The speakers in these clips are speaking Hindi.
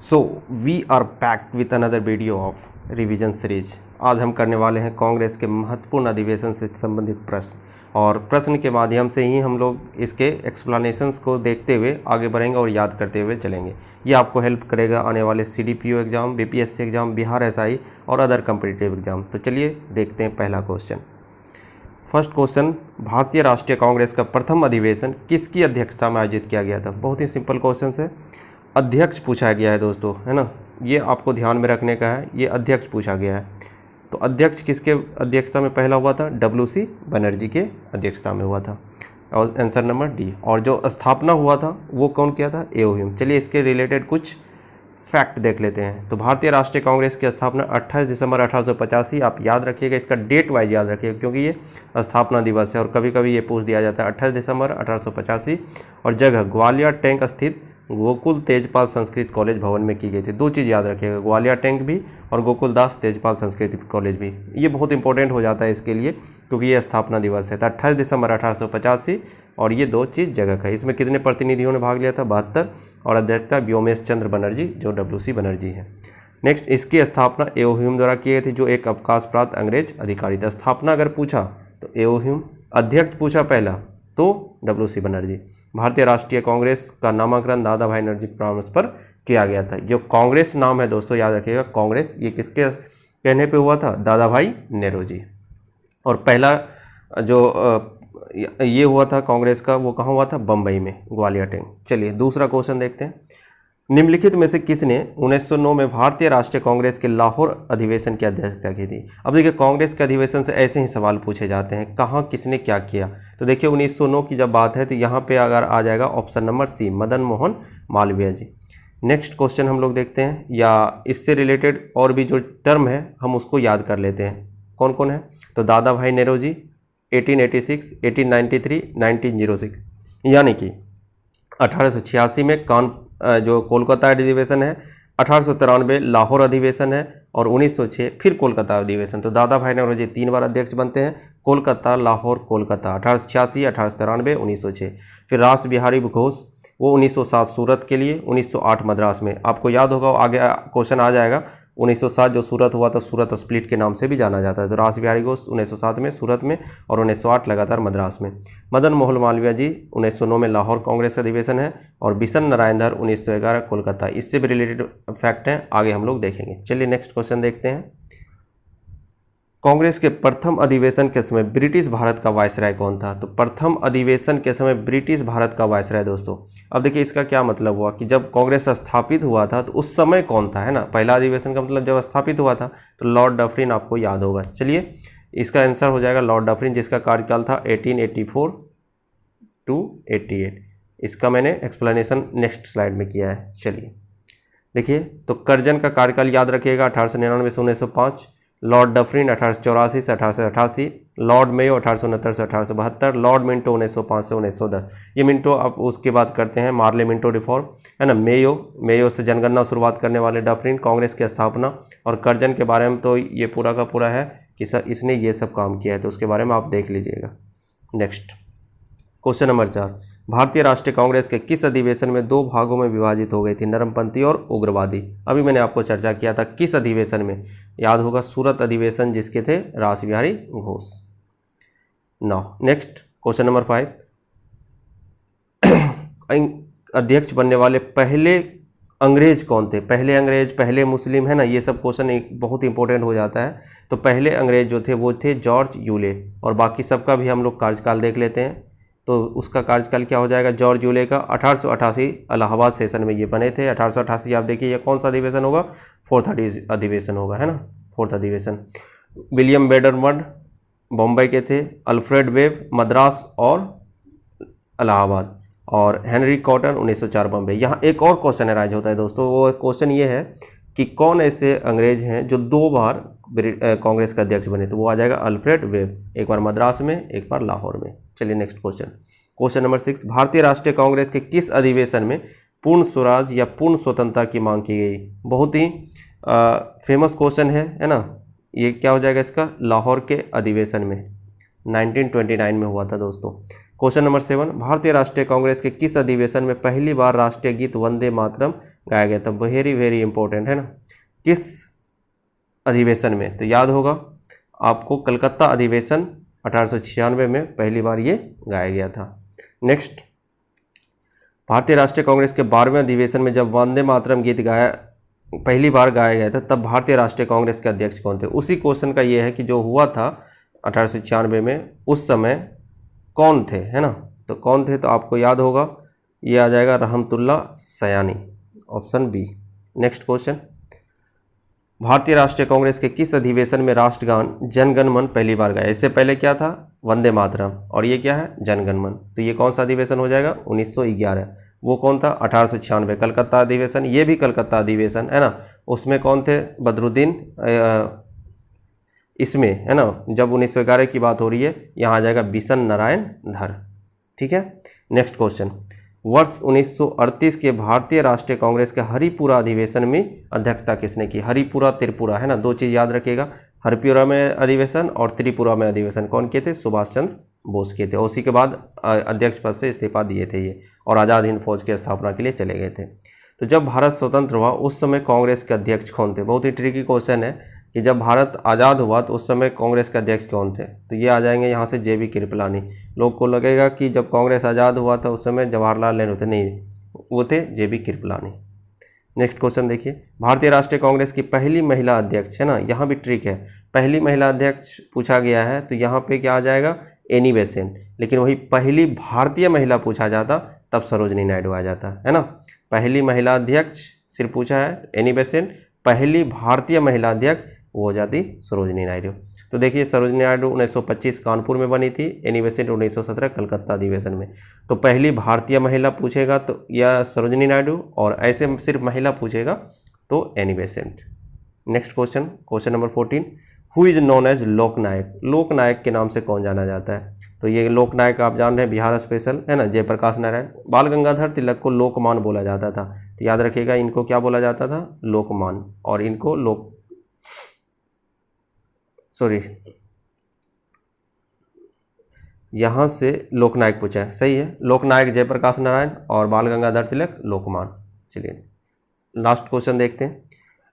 So we are packed with another video of revision series. आज हम करने वाले हैं कांग्रेस के महत्वपूर्ण अधिवेशन से संबंधित प्रश्न, और प्रश्न के माध्यम से ही हम लोग इसके एक्सप्लेनेशंस को देखते हुए आगे बढ़ेंगे और याद करते हुए चलेंगे। ये आपको हेल्प करेगा आने वाले CDPO exam, BPSC exam, Bihar SI और अदर कम्पिटिटिव एग्ज़ाम। तो चलिए देखते हैं पहला क्वेश्चन। फर्स्ट क्वेश्चन, भारतीय राष्ट्रीय कांग्रेस का प्रथम अधिवेशन किसकी अध्यक्षता में आयोजित किया गया था? बहुत ही सिंपल क्वेश्चन है, अध्यक्ष पूछा गया है दोस्तों, है ना। ये आपको ध्यान में रखने का है, ये अध्यक्ष पूछा गया है। तो अध्यक्ष किसके अध्यक्षता में पहला हुआ था? WC बनर्जी के अध्यक्षता में हुआ था, और आंसर नंबर डी। और जो स्थापना हुआ था वो कौन किया था? ए.ओ. ह्यूम। चलिए इसके रिलेटेड कुछ फैक्ट देख लेते हैं। तो भारतीय राष्ट्रीय कांग्रेस की स्थापना 28 दिसंबर 1885। आप याद रखिएगा, इसका डेट वाइज याद रखिएगा क्योंकि ये स्थापना दिवस है और कभी कभी ये पूछ दिया जाता है। 28 दिसंबर 1885 और जगह ग्वालियर टैंक स्थित गोकुल तेजपाल संस्कृत कॉलेज भवन में की गई थी। दो चीज़ याद रखिएगा, ग्वालियर टैंक भी और गोकुल दास तेजपाल संस्कृत कॉलेज भी। ये बहुत इंपॉर्टेंट हो जाता है इसके लिए क्योंकि ये स्थापना दिवस है। तो 28 दिसंबर 1885 और ये दो चीज़ जगह है। इसमें कितने प्रतिनिधियों ने भाग लिया था? 72। और अध्यक्षता व्योमेश चंद्र बनर्जी जो WC बनर्जी है। नेक्स्ट, इसकी स्थापना ए.ओ. ह्यूम द्वारा की गई थी जो एक अवकाश प्राप्त अंग्रेज अधिकारी था। स्थापना अगर पूछा तो ए.ओ. ह्यूम, अध्यक्ष पूछा पहला तो WC बनर्जी। भारतीय राष्ट्रीय कांग्रेस का नामकरण दादा भाई नौरोजी परामर्श पर किया गया था। जो कांग्रेस नाम है दोस्तों याद रखिएगा, कांग्रेस ये किसके कहने पे हुआ था? दादा भाई नेहरू। और पहला जो ये हुआ था कांग्रेस का, वो कहाँ हुआ था? बम्बई में, ग्वालियर टैंक। चलिए दूसरा क्वेश्चन देखते हैं। निम्नलिखित में से किसने 1909 में भारतीय राष्ट्रीय कांग्रेस के लाहौर अधिवेशन की अध्यक्षता की थी? अब देखिए कांग्रेस के अधिवेशन से ऐसे ही सवाल पूछे जाते हैं, कहाँ किसने क्या किया। तो देखिए 1909 की जब बात है तो यहाँ पे अगर आ जाएगा option number C, Madan Mohan Malaviya ji. Next question हम लोग देखते हैं, या इससे रिलेटेड और भी जो टर्म है हम उसको याद कर लेते हैं। कौन कौन है? तो दादा भाई नेहरू 1886, 1893, 1906। यानी कि 1886 में जो कोलकाता अधिवेशन है, 1893 लाहौर अधिवेशन है और 1906 फिर कोलकाता अधिवेशन। तो दादा भाई नेहरू 3 बार अध्यक्ष बनते हैं, कोलकाता, लाहौर, कोलकाता। 1886, 1893, 1906। फिर रास बिहारी घोष, वो 1907 सूरत के लिए, 1908 मद्रास में। आपको याद होगा आगे क्वेश्चन आ जाएगा, 1907 जो सूरत हुआ था, सूरत स्प्लिट के नाम से भी जाना जाता है। तो रास बिहारी घोष 1907 में सूरत में और 1908 लगातार मद्रास में। मदन मोहन मालवीय जी 1909 में लाहौर कांग्रेस अधिवेशन है, और बिशन नारायण धर 1911 कोलकाता। इससे भी रिलेटेड फैक्ट हैं, आगे हम लोग देखेंगे। चलिए नेक्स्ट क्वेश्चन देखते हैं। कांग्रेस के प्रथम अधिवेशन के समय ब्रिटिश भारत का वायसराय कौन था? तो प्रथम अधिवेशन के समय ब्रिटिश भारत का वायसराय दोस्तों, अब देखिए इसका क्या मतलब हुआ कि जब कांग्रेस स्थापित हुआ था तो उस समय कौन था, है ना। पहला अधिवेशन का मतलब जब स्थापित हुआ था तो लॉर्ड डफरिन आपको याद होगा। चलिए इसका आंसर हो जाएगा लॉर्ड डफरिन, जिसका कार्यकाल था 1884 to 88। इसका मैंने एक्सप्लेनेशन नेक्स्ट स्लाइड में किया है। चलिए देखिए, तो कर्जन का कार्यकाल याद रखिएगा 1899 से 1905, लॉर्ड डफरिन 1884 से 1888, लॉर्ड मेयो 1869 से 1872, लॉर्ड मिंटो 1905 से 1910। ये मिंटो आप उसके बात करते हैं, मार्ले मिंटो रिफॉर्म, है ना। मेयो से जनगणना शुरुआत करने वाले डफरिन, कांग्रेस की स्थापना। और कर्जन के बारे में तो ये पूरा का पूरा है कि सर इसने ये सब काम किया है, तो उसके बारे में आप देख लीजिएगा। नेक्स्ट क्वेश्चन नंबर 4, भारतीय राष्ट्रीय कांग्रेस के किस अधिवेशन में 2 भागों में विभाजित हो गई थी? नरमपंथी और उग्रवादी। अभी मैंने आपको चर्चा किया था किस अधिवेशन में, याद होगा सूरत अधिवेशन, जिसके थे रास Bihari Ghosh. Now next question number 5, अध्यक्ष बनने वाले पहले अंग्रेज कौन थे? पहले अंग्रेज, पहले मुस्लिम, है ना। ये सब क्वेश्चन एक बहुत इंपॉर्टेंट हो जाता है। तो पहले अंग्रेज जो थे वो थे जॉर्ज यूले, और बाकी सबका भी हम लोग कार्यकाल देख लेते हैं। तो उसका कार्यकाल क्या हो जाएगा? जॉर्ज यूले का 1888 इलाहाबाद सेशन में ये बने थे। 1888 आप देखिए ये कौन सा अधिवेशन होगा? 4th अधिवेशन होगा, है ना, 4th अधिवेशन। विलियम बेडरमंड बम्बई के थे, अल्फ्रेड वेब मद्रास और इलाहाबाद, और हेनरी कॉटन 1904 बम्बई। यहाँ एक और क्वेश्चन अराइज होता है दोस्तों, वो क्वेश्चन ये है कि कौन ऐसे अंग्रेज हैं जो 2 बार कांग्रेस का अध्यक्ष बने? तो वो आ जाएगा अल्फ्रेड वेब, एक बार मद्रास में, एक बार लाहौर में। चलिए नेक्स्ट क्वेश्चन नंबर 6, भारतीय राष्ट्रीय कांग्रेस के किस अधिवेशन में पूर्ण स्वराज या पूर्ण स्वतंत्रता की मांग की गई? बहुत ही फेमस क्वेश्चन है ना। ये क्या हो जाएगा इसका? लाहौर के अधिवेशन में 1929 में हुआ था दोस्तों। क्वेश्चन नंबर 7, भारतीय राष्ट्रीय कांग्रेस के किस अधिवेशन में पहली बार राष्ट्रीय गीत वंदे मातरम गाया गया था? वेरी वेरी इंपॉर्टेंट है ना। किस अधिवेशन में? तो याद होगा आपको, कलकत्ता अधिवेशन 1896 में पहली बार ये गाया गया था। नेक्स्ट, भारतीय राष्ट्रीय कांग्रेस के 12वें अधिवेशन में जब वंदे मातरम गीत पहली बार गाया गया था, तब भारतीय राष्ट्रीय कांग्रेस के अध्यक्ष कौन थे? उसी क्वेश्चन का ये है कि जो हुआ था 1896 में, उस समय कौन थे, है ना। तो कौन थे? तो आपको याद होगा, ये आ जाएगा रहमतुल्ला सयानी, ऑप्शन बी। नेक्स्ट क्वेश्चन, भारतीय राष्ट्रीय कांग्रेस के किस अधिवेशन में राष्ट्रगान जन गण मन पहली बार गाया? इससे पहले क्या था? वंदे मातरम, और ये क्या है? जन गण मन। तो ये कौन सा अधिवेशन हो जाएगा? 1911। वो कौन था? 1896 कलकत्ता अधिवेशन। ये भी कलकत्ता अधिवेशन है ना। उसमें कौन थे? बदरुद्दीन, इसमें है ना, जब 1911 की बात हो रही है, यहाँ आ जाएगा बिशन नारायण धर। ठीक है। नेक्स्ट क्वेश्चन, वर्ष 1938 के भारतीय राष्ट्रीय कांग्रेस के हरिपुरा अधिवेशन में अध्यक्षता किसने की? हरिपुरा त्रिपुरा है ना, दो चीज़ याद रखिएगा, हरिपुरा में अधिवेशन और त्रिपुरा में अधिवेशन कौन किए थे? सुभाष चंद्र बोस किए थे। उसी के बाद अध्यक्ष पद से इस्तीफा दिए थे ये, और आज़ाद हिंद फौज की स्थापना के लिए चले गए थे। तो जब भारत स्वतंत्र हुआ उस समय कांग्रेस के अध्यक्ष कौन थे? बहुत ही ट्रिकी क्वेश्चन है कि जब भारत आज़ाद हुआ तो उस समय कांग्रेस के अध्यक्ष कौन थे? तो ये आ जाएंगे यहाँ से JB कृपलानी। लोग को लगेगा कि जब कांग्रेस आज़ाद हुआ था उस समय जवाहरलाल नेहरू थे, नहीं, वो थे JB कृपलानी। नेक्स्ट क्वेश्चन देखिए, भारतीय राष्ट्रीय कांग्रेस की पहली महिला अध्यक्ष, है ना, यहाँ भी ट्रिक है, पहली महिला अध्यक्ष पूछा गया है तो यहाँ पे क्या आ जाएगा? Annie Besant. लेकिन वही पहली भारतीय महिला पूछा जाता तब सरोजनी नायडू आ जाता, है ना। पहली महिला अध्यक्ष सिर्फ पूछा है एनी बेसेंट, पहली भारतीय महिला अध्यक्ष वो हो जाती सरोजनी नायडू। तो देखिए, सरोजनी नायडू 1925 कानपुर में बनी थी, एनी बेसेंट 1917 कलकत्ता अधिवेशन में। तो पहली भारतीय महिला पूछेगा तो या सरोजनी नायडू, और ऐसे सिर्फ महिला पूछेगा तो Annie Besant. Next question, question number 14, who is known as Loknayak? Loknayak के नाम से कौन जाना जाता है? तो ये लोकनायक आप जान रहे हैं, बिहार स्पेशल, है ना, जयप्रकाश नारायण। बाल गंगाधर तिलक को लोकमान बोला जाता था, तो याद रखिएगा इनको क्या बोला जाता था? लोकमान। और इनको यहाँ से लोकनायक पूछा है, सही है। लोकनायक जयप्रकाश नारायण और बाल गंगाधर तिलक लोकमान। चलिए लास्ट क्वेश्चन देखते हैं,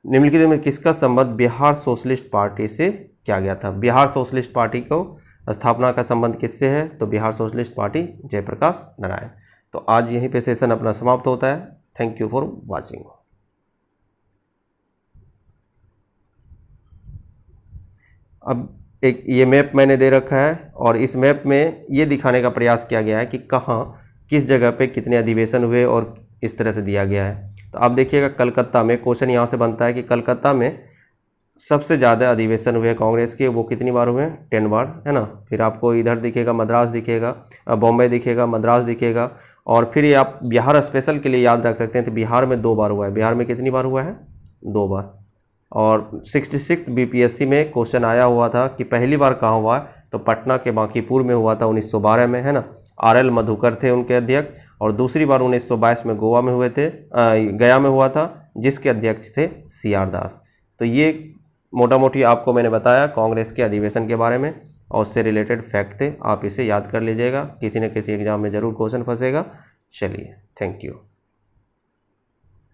निम्नलिखित में किसका संबंध बिहार सोशलिस्ट पार्टी से किया गया था? बिहार सोशलिस्ट पार्टी को स्थापना का संबंध किससे है? तो बिहार सोशलिस्ट पार्टी जयप्रकाश नारायण। तो आज यहीं पे सेशन अपना समाप्त होता है। Thank you for watching. अब एक ये मैप मैंने दे रखा है, और इस मैप में ये दिखाने का प्रयास किया गया है कि कहाँ किस जगह पे कितने अधिवेशन हुए, और इस तरह से दिया गया है। तो आप देखिएगा, कलकत्ता में क्वेश्चन यहाँ से बनता है कि कलकत्ता में सबसे ज़्यादा अधिवेशन हुए कांग्रेस के, वो कितनी बार हुए? 10 बार, है ना। फिर आपको इधर दिखेगा मद्रास दिखेगा, बॉम्बे दिखेगा, मद्रास दिखेगा, और फिर ये आप बिहार स्पेशल के लिए याद रख सकते हैं, तो बिहार में 2 बार हुआ है। बिहार में कितनी बार हुआ है? 2 बार। और 66 BPSC में क्वेश्चन आया हुआ था कि पहली बार कहाँ हुआ है? तो पटना के बांकीपुर में हुआ था 1912 में, है ना। RL मधुकर थे उनके अध्यक्ष, और दूसरी बार 1922 में गोवा में हुए थे, गया में हुआ था, जिसके अध्यक्ष थे CR दास। तो ये मोटा मोटी आपको मैंने बताया कांग्रेस के अधिवेशन के बारे में, और उससे रिलेटेड फैक्ट थे, आप इसे याद कर लीजिएगा, किसी न किसी एग्जाम में ज़रूर क्वेश्चन फंसेगा। चलिए, थैंक यू।